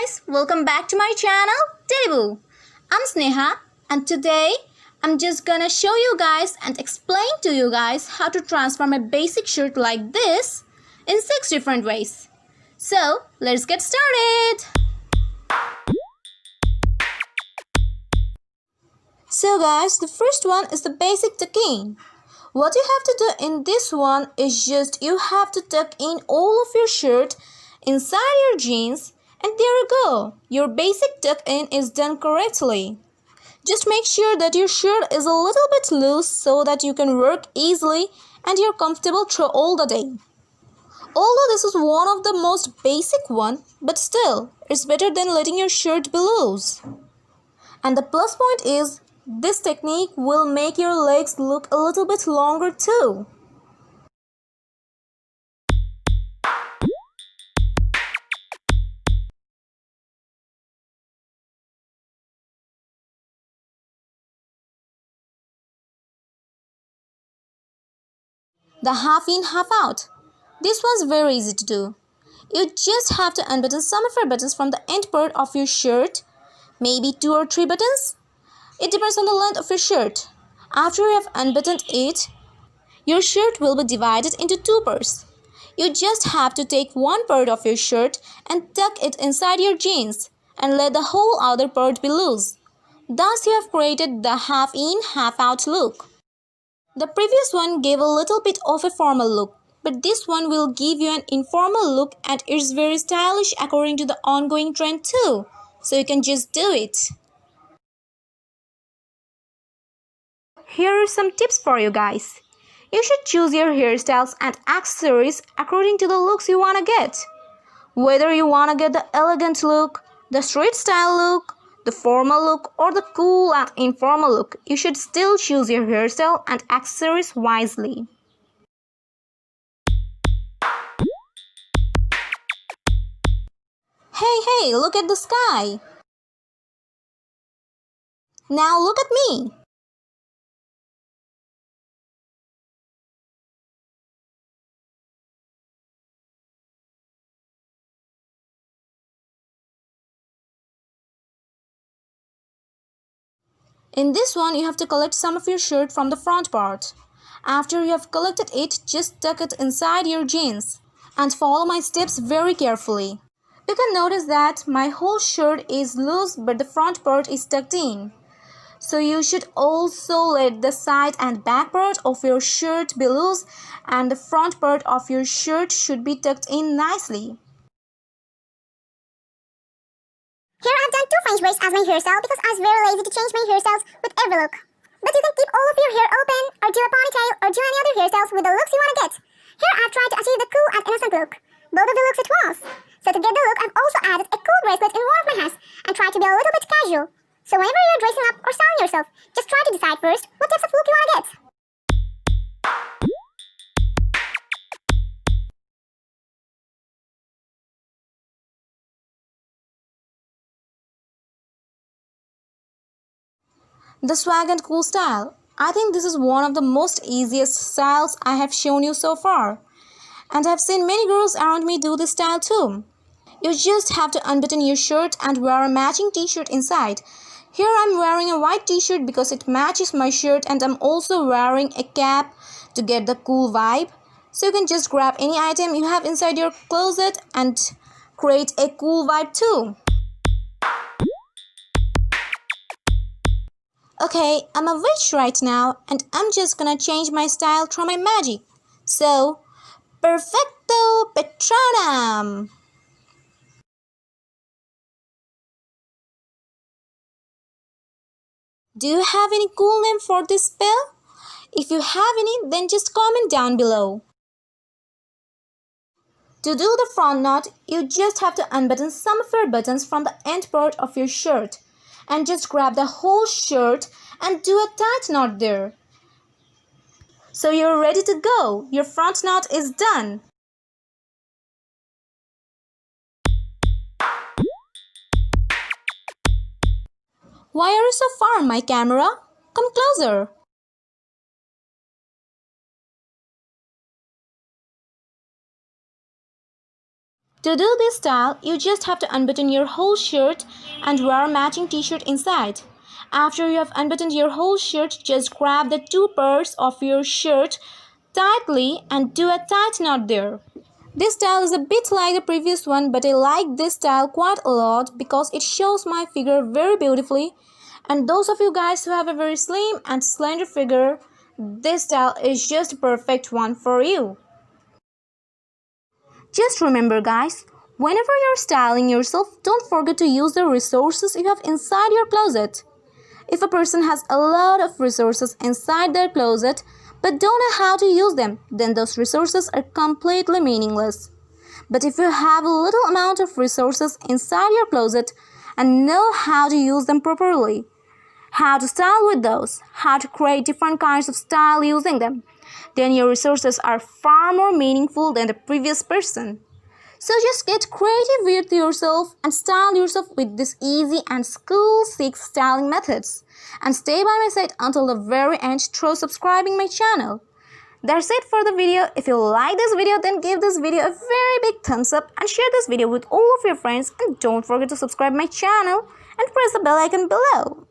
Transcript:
guys, welcome back to my channel Debu. I'm Sneha and today I'm just gonna show you guys and explain to you guys how to transform a basic shirt like this in 6 different ways. So let's get started. So guys, the first one is the basic tuck-in. What you have to do in this one is just you have to tuck in all of your shirt inside your jeans, and there you go. Your basic tuck-in is done correctly. Just make sure that your shirt is a little bit loose so that you can work easily and you're comfortable through all the day. Although this is one of the most basic one, but still, it's better than letting your shirt be loose. And the plus point is, this technique will make your legs look a little bit longer too. The half in, half out. This one's very easy to do. You just have to unbutton some of your buttons from the end part of your shirt, maybe 2 or 3 buttons. It depends on the length of your shirt. After you have unbuttoned it, your shirt will be divided into 2 parts. You just have to take one part of your shirt and tuck it inside your jeans and let the whole other part be loose. Thus you have created the half in, half out look. The previous one gave a little bit of a formal look, but this one will give you an informal look and it's very stylish according to the ongoing trend too. So you can just do it. Here are some tips for you guys. You should choose your hairstyles and accessories according to the looks you want to get. Whether you want to get the elegant look, the street style look, the formal look or the cool and informal look, you should still choose your hairstyle and accessories wisely. Hey, look at the sky. Now look at me. In this one, you have to collect some of your shirt from the front part. After you have collected it, just tuck it inside your jeans. And follow my steps very carefully. You can notice that my whole shirt is loose but the front part is tucked in. So you should also let the side and back part of your shirt be loose and the front part of your shirt should be tucked in nicely. Here I've done 2 French braids as my hairstyle because I was very lazy to change my hairstyles with every look. But you can keep all of your hair open or do a ponytail or do any other hairstyles with the looks you want to get. Here I've tried to achieve the cool and innocent look. Both of the looks it was. So to get the look I've also added a cool bracelet in one of my hands and tried to be a little bit casual. So whenever you're dressing up or styling yourself, just try to decide first what types of look you want to get. The swag and cool style. I think this is one of the most easiest styles I have shown you so far. And I have seen many girls around me do this style too. You just have to unbutton your shirt and wear a matching t-shirt inside. Here I'm wearing a white t-shirt because it matches my shirt and I'm also wearing a cap to get the cool vibe. So you can just grab any item you have inside your closet and create a cool vibe too. Okay, I'm a witch right now and I'm just gonna change my style through my magic. So, perfecto patronum! Do you have any cool name for this spell? If you have any, then just comment down below. To do the front knot, you just have to unbutton some of your buttons from the end part of your shirt. And just grab the whole shirt and do a tight knot there. So you're ready to go. Your front knot is done. Why are you so far, my camera? Come closer. To do this style, you just have to unbutton your whole shirt and wear a matching t-shirt inside. After you have unbuttoned your whole shirt, just grab the two parts of your shirt tightly and do a tight knot there. This style is a bit like the previous one, but I like this style quite a lot because it shows my figure very beautifully. And those of you guys who have a very slim and slender figure, this style is just a perfect one for you. Just remember guys, whenever you're styling yourself, don't forget to use the resources you have inside your closet. If a person has a lot of resources inside their closet but don't know how to use them, then those resources are completely meaningless. But if you have a little amount of resources inside your closet and know how to use them properly, how to style with those, how to create different kinds of style using them, then your resources are far more meaningful than the previous person. So just get creative with yourself and style yourself with these easy and school 6 styling methods. And stay by my side until the very end through subscribing my channel. That's it for the video. If you like this video, then give this video a very big thumbs up and share this video with all of your friends. And don't forget to subscribe my channel and press the bell icon below.